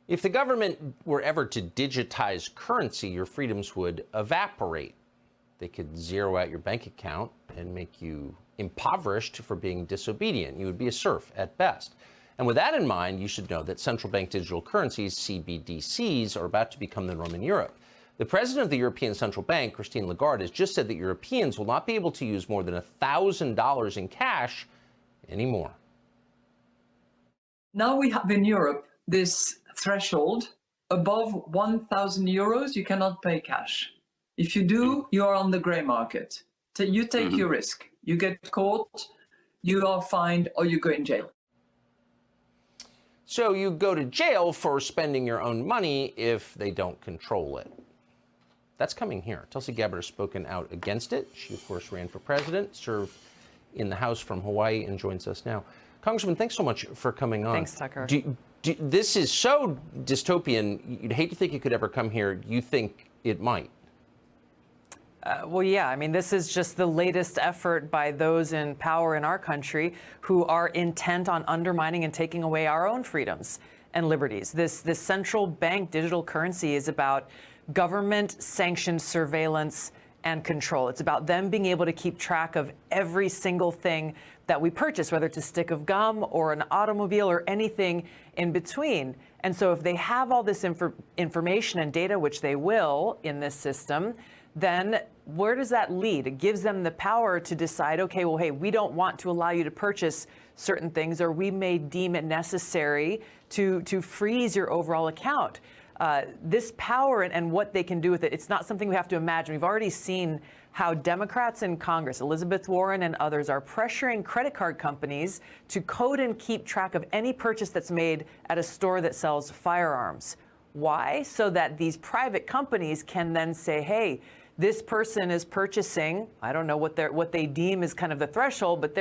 If the government were ever to digitize currency, your freedoms would evaporate. They could zero out your bank account and make you impoverished for being disobedient. You would be a serf at best. And with that in mind, you should know that central bank digital currencies, CBDCs, are about to become the norm in Europe. The president of the European Central Bank, Christine Lagarde, has just said that Europeans will not be able to use more than $1,000 in cash anymore. Now we have in Europe this threshold. Above 1,000 euros, you cannot pay cash. If you do, you are on the gray market. So you take your risk. You get caught, you are fined, or you go in jail. So you go to jail for spending your own money if they don't control it. That's coming here. Tulsi Gabbard has spoken out against it. She, of course, ran for president, served in the House from Hawaii, and joins us now. Congressman, thanks so much for coming on. Thanks, Tucker. This is so dystopian. You'd hate to think it could ever come here. You think it might? Well, yeah, I mean, this is just the latest effort by those in power in our country who are intent on undermining and taking away our own freedoms and liberties. This central bank digital currency is about government-sanctioned surveillance and control. It's about them being able to keep track of every single thing that we purchase, whether it's a stick of gum or an automobile or anything in between. And so if they have all this information and data, which they will in this system, then where does that lead? It gives them the power to decide, okay, well, hey, we don't want to allow you to purchase certain things, or we may deem it necessary to freeze your overall account. This power and what they can do with it, it's not something we have to imagine. We've already seen how Democrats in Congress, Elizabeth Warren and others, are pressuring credit card companies to code and keep track of any purchase that's made at a store that sells firearms. Why? So that these private companies can then say, hey, this person is purchasing, I don't know what they deem is kind of the threshold, but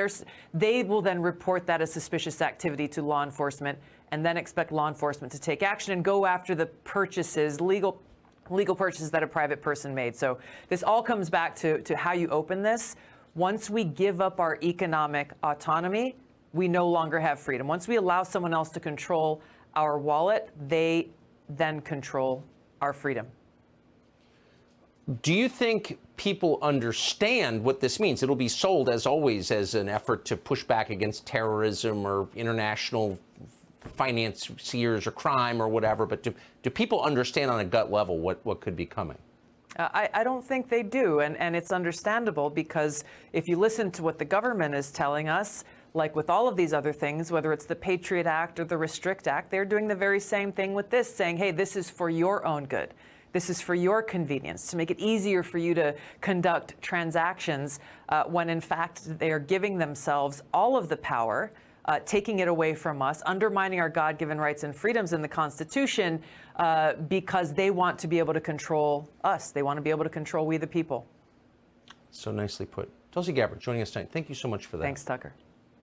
they will then report that as suspicious activity to law enforcement and then expect law enforcement to take action and go after the purchases, legal purchases that a private person made. So this all comes back to how you open this. Once we give up our economic autonomy, we no longer have freedom. Once we allow someone else to control our wallet, they then control our freedom. Do you think people understand what this means? It'll be sold, as always, as an effort to push back against terrorism or international financiers or crime or whatever. But do people understand on a gut level what could be coming? I don't think they do. And it's understandable, because if you listen to what the government is telling us, like with all of these other things, whether it's the Patriot Act or the Restrict Act, they're doing the very same thing with this, saying, hey, this is for your own good. This is for your convenience, to make it easier for you to conduct transactions, when in fact they are giving themselves all of the power, taking it away from us, undermining our God-given rights and freedoms in the Constitution, because they want to be able to control us. They want to be able to control we the people. So nicely put. Tulsi Gabbard joining us tonight. Thank you so much for that. Thanks, Tucker.